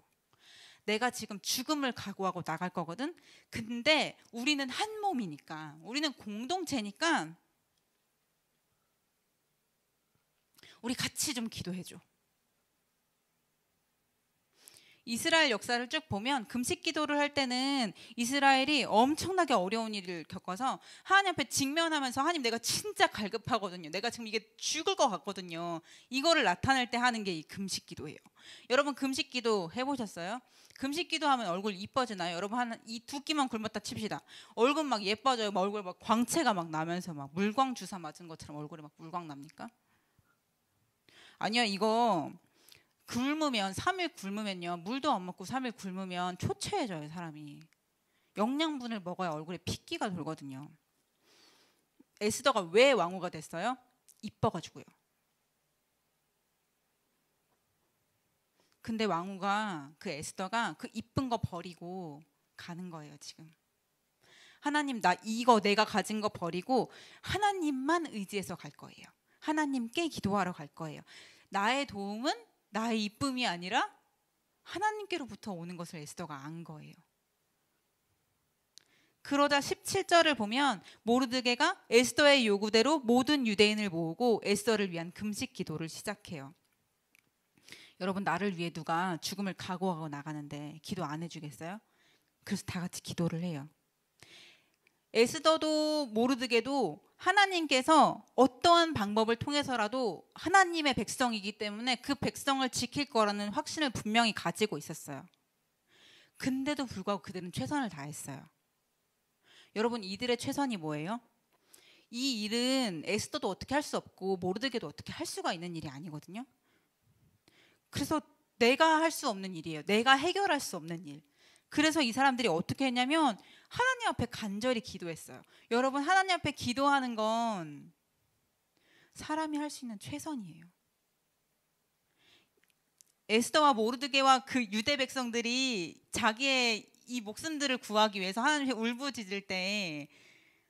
내가 지금 죽음을 각오하고 나갈 거거든. 근데 우리는 한 몸이니까, 우리는 공동체니까 우리 같이 좀 기도해줘. 이스라엘 역사를 쭉 보면 금식 기도를 할 때는 이스라엘이 엄청나게 어려운 일을 겪어서 하나님 앞에 직면하면서 하나님 내가 진짜 갈급하거든요. 내가 지금 이게 죽을 것 같거든요. 이거를 나타낼 때 하는 게 이 금식 기도예요. 여러분 금식 기도 해보셨어요? 금식 기도하면 얼굴 이뻐지나요? 여러분 이 두 끼만 굶었다 칩시다. 얼굴 막 예뻐져요? 막 얼굴 막 광채가 막 나면서 막 물광 주사 맞은 것처럼 얼굴에 막 물광 납니까? 아니요, 이거 굶으면 3일 굶으면요, 물도 안 먹고 3일 굶으면 초췌해져요. 사람이 영양분을 먹어야 얼굴에 핏기가 돌거든요. 에스더가 왜 왕후가 됐어요? 이뻐가지고요. 근데 왕후가, 그 에스더가 그 이쁜 거 버리고 가는 거예요. 지금 하나님, 나 이거 내가 가진 거 버리고 하나님만 의지해서 갈 거예요. 하나님께 기도하러 갈 거예요. 나의 도움은 나의 이쁨이 아니라 하나님께로부터 오는 것을 에스더가 안 거예요. 그러자 17절을 보면 모르드게가 에스더의 요구대로 모든 유대인을 모으고 에스더를 위한 금식 기도를 시작해요. 여러분, 나를 위해 누가 죽음을 각오하고 나가는데 기도 안 해주겠어요? 그래서 다 같이 기도를 해요. 에스더도 모르드게도 하나님께서 어떠한 방법을 통해서라도 하나님의 백성이기 때문에 그 백성을 지킬 거라는 확신을 분명히 가지고 있었어요. 근데도 불구하고 그들은 최선을 다했어요. 여러분, 이들의 최선이 뭐예요? 이 일은 에스더도 어떻게 할 수 없고 모르드게도 어떻게 할 수가 있는 일이 아니거든요. 그래서 내가 할 수 없는 일이에요. 내가 해결할 수 없는 일. 그래서 이 사람들이 어떻게 했냐면 하나님 앞에 간절히 기도했어요. 여러분, 하나님 앞에 기도하는 건 사람이 할 수 있는 최선이에요. 에스더와 모르드게와 그 유대 백성들이 자기의 이 목숨들을 구하기 위해서 하나님께 울부짖을 때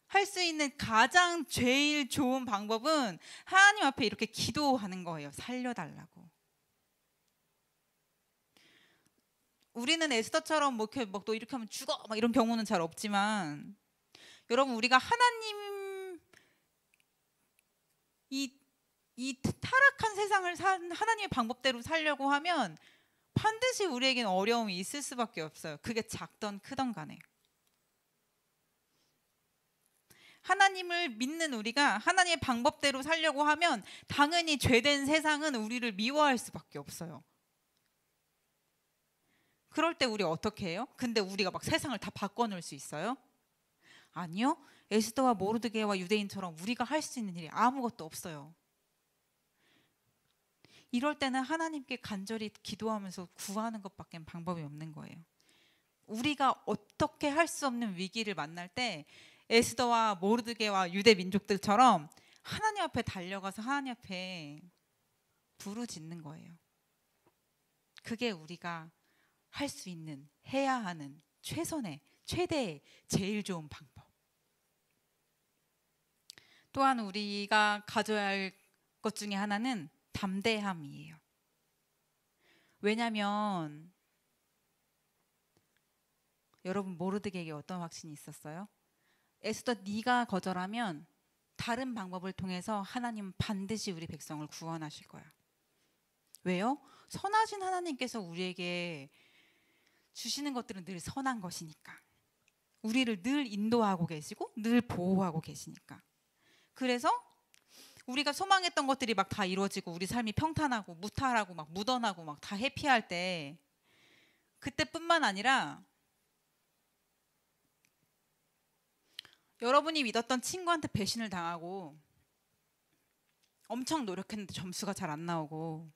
할 수 있는 가장 제일 좋은 방법은 하나님 앞에 이렇게 기도하는 거예요. 살려달라고. 우리는 에스더처럼 뭐 이렇게 막 너 이렇게 하면 죽어 막 이런 경우는 잘 없지만, 여러분, 우리가 하나님 이 타락한 세상을 하나님의 방법대로 살려고 하면 반드시 우리에겐 어려움이 있을 수밖에 없어요. 그게 작던 크던 간에. 하나님을 믿는 우리가 하나님의 방법대로 살려고 하면 당연히 죄된 세상은 우리를 미워할 수밖에 없어요. 그럴 때 우리 어떻게 해요? 근데 우리가 막 세상을 다 바꿔놓을 수 있어요? 아니요. 에스더와 모르드게와 유대인처럼 우리가 할 수 있는 일이 아무것도 없어요. 이럴 때는 하나님께 간절히 기도하면서 구하는 것밖에 방법이 없는 거예요. 우리가 어떻게 할 수 없는 위기를 만날 때 에스더와 모르드게와 유대 민족들처럼 하나님 앞에 달려가서 하나님 앞에 부르짖는 거예요. 그게 우리가 할 수 있는, 해야 하는 최선의, 최대의, 제일 좋은 방법. 또한 우리가 가져야 할 것 중에 하나는 담대함이에요. 왜냐하면 여러분, 모르드게에게 어떤 확신이 있었어요? 에스더, 네가 거절하면 다른 방법을 통해서 하나님은 반드시 우리 백성을 구원하실 거야. 왜요? 선하신 하나님께서 우리에게 주시는 것들은 늘 선한 것이니까. 우리를 늘 인도하고 계시고 늘 보호하고 계시니까. 그래서 우리가 소망했던 것들이 막 다 이루어지고 우리 삶이 평탄하고 무탈하고 막 무던하고 막 다 해피할 때, 그때뿐만 아니라 여러분이 믿었던 친구한테 배신을 당하고 엄청 노력했는데 점수가 잘 안 나오고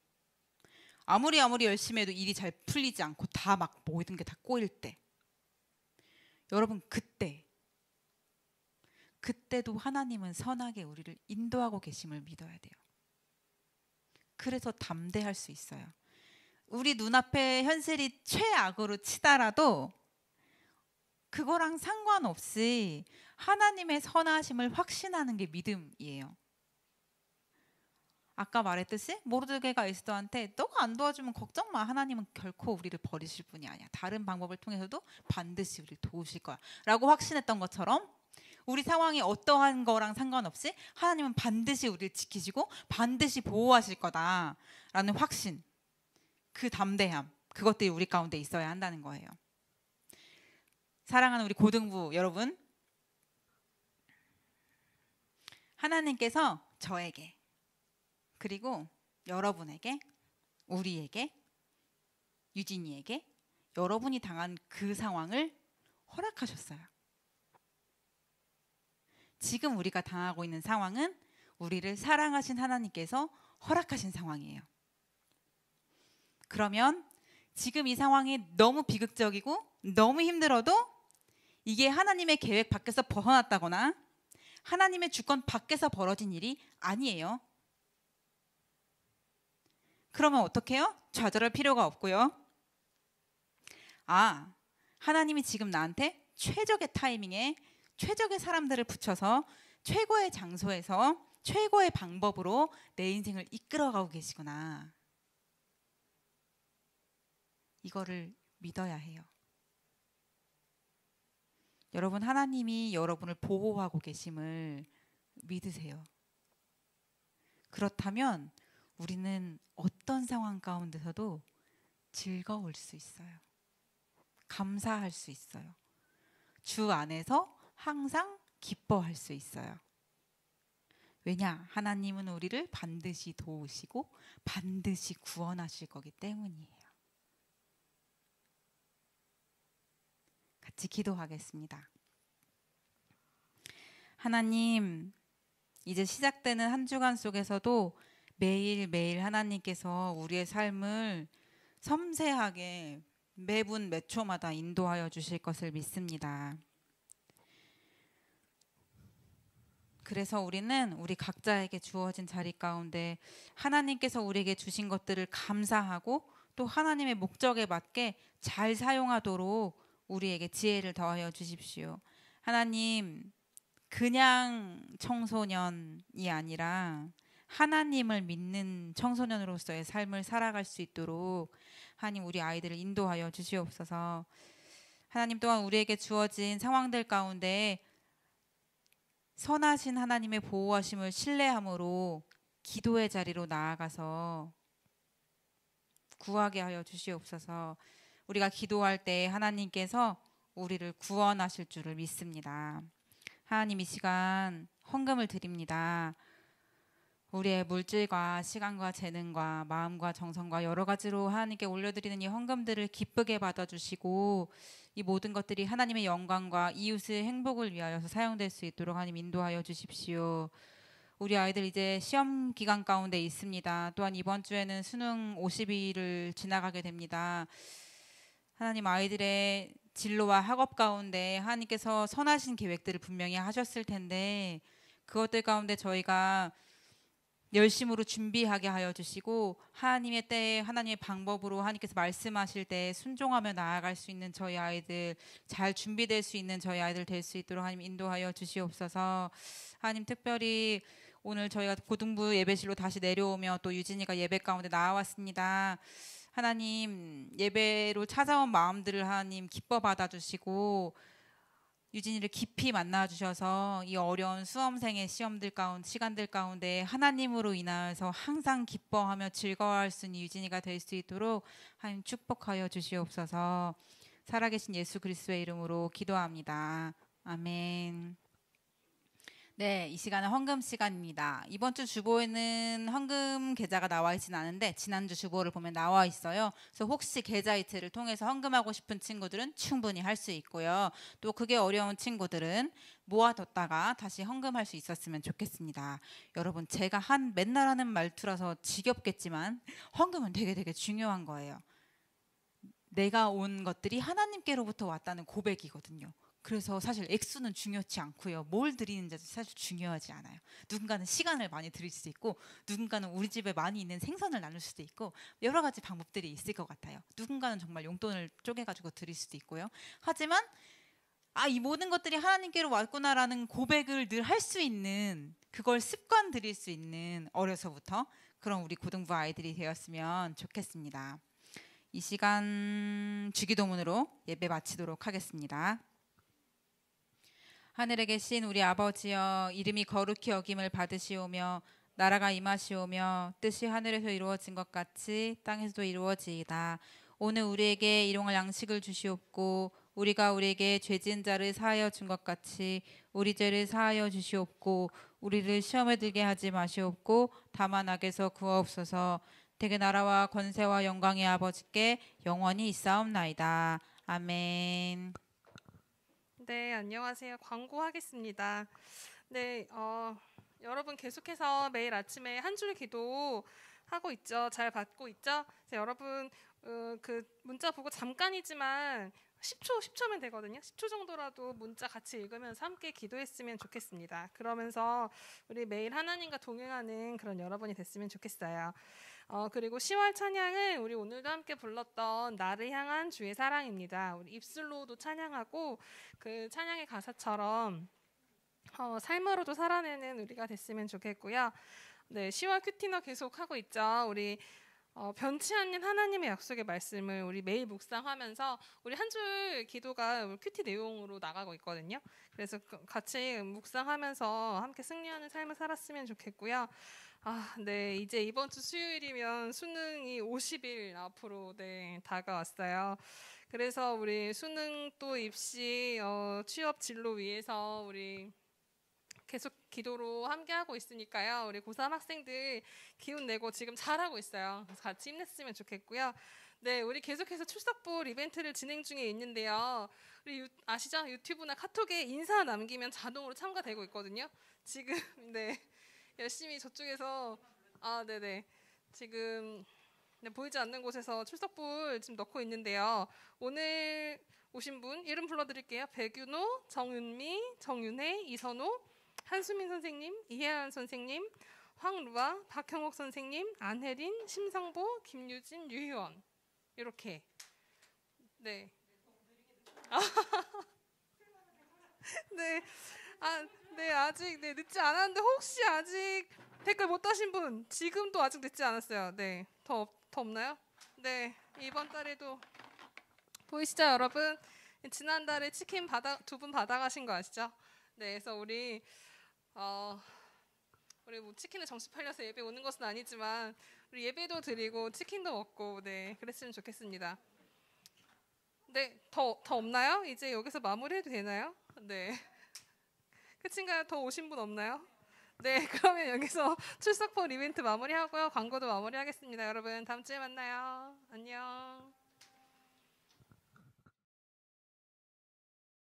아무리 열심히 해도 일이 잘 풀리지 않고 다 막 모든 게 다 꼬일 때, 여러분, 그때도 하나님은 선하게 우리를 인도하고 계심을 믿어야 돼요. 그래서 담대할 수 있어요. 우리 눈앞에 현실이 최악으로 치달아도 그거랑 상관없이 하나님의 선하심을 확신하는 게 믿음이에요. 아까 말했듯이 모르드게가 에스더한테 너가 안 도와주면 걱정 마. 하나님은 결코 우리를 버리실 분이 아니야. 다른 방법을 통해서도 반드시 우리를 도우실 거야. 라고 확신했던 것처럼 우리 상황이 어떠한 거랑 상관없이 하나님은 반드시 우리를 지키시고 반드시 보호하실 거다라는 확신, 그 담대함, 그것들이 우리 가운데 있어야 한다는 거예요. 사랑하는 우리 고등부 여러분, 하나님께서 저에게 그리고 여러분에게, 우리에게, 유진이에게 여러분이 당한 그 상황을 허락하셨어요. 지금 우리가 당하고 있는 상황은 우리를 사랑하신 하나님께서 허락하신 상황이에요. 그러면 지금 이 상황이 너무 비극적이고 너무 힘들어도 이게 하나님의 계획 밖에서 벗어났다거나 하나님의 주권 밖에서 벌어진 일이 아니에요. 그러면 어떻게 해요? 좌절할 필요가 없고요. 아, 하나님이 지금 나한테 최적의 타이밍에 최적의 사람들을 붙여서 최고의 장소에서 최고의 방법으로 내 인생을 이끌어가고 계시구나. 이거를 믿어야 해요. 여러분, 하나님이 여러분을 보호하고 계심을 믿으세요. 그렇다면 우리는 어떤 상황 가운데서도 즐거울 수 있어요. 감사할 수 있어요. 주 안에서 항상 기뻐할 수 있어요. 왜냐? 하나님은 우리를 반드시 도우시고 반드시 구원하실 거기 때문이에요. 같이 기도하겠습니다. 하나님, 이제 시작되는 한 주간 속에서도 매일매일 하나님께서 우리의 삶을 섬세하게 매분 몇 초마다 인도하여 주실 것을 믿습니다. 그래서 우리는 우리 각자에게 주어진 자리 가운데 하나님께서 우리에게 주신 것들을 감사하고 또 하나님의 목적에 맞게 잘 사용하도록 우리에게 지혜를 더하여 주십시오. 하나님, 그냥 청소년이 아니라 하나님을 믿는 청소년으로서의 삶을 살아갈 수 있도록 하나님 우리 아이들을 인도하여 주시옵소서. 하나님 또한 우리에게 주어진 상황들 가운데 선하신 하나님의 보호하심을 신뢰함으로 기도의 자리로 나아가서 구하게 하여 주시옵소서. 우리가 기도할 때 하나님께서 우리를 구원하실 줄을 믿습니다. 하나님, 이 시간 헌금을 드립니다. 우리의 물질과 시간과 재능과 마음과 정성과 여러 가지로 하나님께 올려드리는 이 헌금들을 기쁘게 받아주시고 이 모든 것들이 하나님의 영광과 이웃의 행복을 위하여서 사용될 수 있도록 하나님 인도하여 주십시오. 우리 아이들 이제 시험 기간 가운데 있습니다. 또한 이번 주에는 수능 50일을 지나가게 됩니다. 하나님, 아이들의 진로와 학업 가운데 하나님께서 선하신 계획들을 분명히 하셨을 텐데 그것들 가운데 저희가 열심으로 준비하게 하여 주시고 하나님의 때에 하나님의 방법으로 하나님께서 말씀하실 때 순종하며 나아갈 수 있는 저희 아이들, 잘 준비될 수 있는 저희 아이들 될 수 있도록 하나님 인도하여 주시옵소서. 하나님, 특별히 오늘 저희가 고등부 예배실로 다시 내려오며 또 유진이가 예배 가운데 나왔습니다. 하나님, 예배로 찾아온 마음들을 하나님 기뻐 받아주시고 유진이를 깊이 만나주셔서 이 어려운 수험생의 시간들 가운데 하나님으로 인하여서 항상 기뻐하며 즐거워할 수 있는 유진이가 될 수 있도록 하나님 축복하여 주시옵소서. 살아계신 예수 그리스도의 이름으로 기도합니다. 아멘. 네, 이 시간은 헌금 시간입니다. 이번 주 주보에는 헌금 계좌가 나와 있지는 않은데 지난주 주보를 보면 나와 있어요. 그래서 혹시 계좌 이체를 통해서 헌금하고 싶은 친구들은 충분히 할 수 있고요. 또 그게 어려운 친구들은 모아뒀다가 다시 헌금할 수 있었으면 좋겠습니다. 여러분, 제가 맨날 하는 말투라서 지겹겠지만 헌금은 되게 중요한 거예요. 내가 온 것들이 하나님께로부터 왔다는 고백이거든요. 그래서 사실 액수는 중요치 않고요. 뭘 드리는지 사실 중요하지 않아요. 누군가는 시간을 많이 드릴 수도 있고 누군가는 우리 집에 많이 있는 생선을 나눌 수도 있고 여러 가지 방법들이 있을 것 같아요. 누군가는 정말 용돈을 쪼개가지고 드릴 수도 있고요. 하지만 이 모든 것들이 하나님께로 왔구나라는 고백을 늘 할 수 있는, 그걸 습관 들일 수 있는 어려서부터 그런 우리 고등부 아이들이 되었으면 좋겠습니다. 이 시간 주기도문으로 예배 마치도록 하겠습니다. 하늘에 계신 우리 아버지여, 이름이 거룩히 여김을 받으시오며 나라가 임하시오며 뜻이 하늘에서 이루어진 것 같이 땅에서도 이루어지이다. 오늘 우리에게 일용할 양식을 주시옵고 우리가 우리에게 죄 지은 자를 사하여 준 것 같이 우리 죄를 사하여 주시옵고 우리를 시험에 들게 하지 마시옵고 다만 악에서 구하옵소서. 대개 나라와 권세와 영광의 아버지께 영원히 있사옵나이다. 아멘. 네, 안녕하세요. 광고하겠습니다. 네, 여러분 계속해서 매일 아침에 한 줄 기도 하고 있죠. 잘 받고 있죠. 여러분 그 문자 보고 잠깐이지만 10초면 되거든요. 10초 정도라도 문자 같이 읽으면서 함께 기도했으면 좋겠습니다. 그러면서 우리 매일 하나님과 동행하는 그런 여러분이 됐으면 좋겠어요. 그리고 10월 찬양은 우리 오늘도 함께 불렀던 나를 향한 주의 사랑입니다. 우리 입술로도 찬양하고 그 찬양의 가사처럼 삶으로도 살아내는 우리가 됐으면 좋겠고요. 네, 10월 큐티너 계속 하고 있죠. 우리 변치 않는 하나님의 약속의 말씀을 우리 매일 묵상하면서 우리 한 줄 기도가 큐티 내용으로 나가고 있거든요. 그래서 같이 묵상하면서 함께 승리하는 삶을 살았으면 좋겠고요. 네, 이제 이번 주 수요일이면 수능이 50일 앞으로 다가왔어요. 그래서 우리 수능 또 입시 취업 진로 위해서 우리 계속 기도로 함께하고 있으니까요. 우리 고3 학생들 기운 내고 지금 잘하고 있어요. 그래서 같이 힘냈으면 좋겠고요. 네, 우리 계속해서 출석부 이벤트를 진행 중에 있는데요. 우리 아시죠? 유튜브나 카톡에 인사 남기면 자동으로 참가되고 있거든요. 지금 네, 열심히 저쪽에서 네네 지금 보이지 않는 곳에서 출석부를 지금 넣고 있는데요. 오늘 오신 분 이름 불러드릴게요. 백윤호, 정윤미, 정윤혜, 이선호, 한수민 선생님, 이혜연 선생님, 황루아, 박형옥 선생님, 안혜린, 심상보, 김유진, 유희원 이렇게. 네. 네. 네, 아직 늦지 않았는데 혹시 아직 댓글 못 다신 분 지금도 아직 늦지 않았어요. 네. 더 없나요? 네. 이번 달에도 보이시죠, 여러분? 지난달에 치킨 2분 받아가신 거 아시죠? 네, 그래서 우리 뭐 치킨을 정신 팔려서 예배 오는 것은 아니지만 우리 예배도 드리고 치킨도 먹고 그랬으면 좋겠습니다. 네, 더 없나요? 이제 여기서 마무리해도 되나요? 네. 끝인가요? 더 오신 분 없나요? 네, 그러면 여기서 출석폰 이벤트 마무리하고요. 광고도 마무리하겠습니다. 여러분 다음 주에 만나요. 안녕.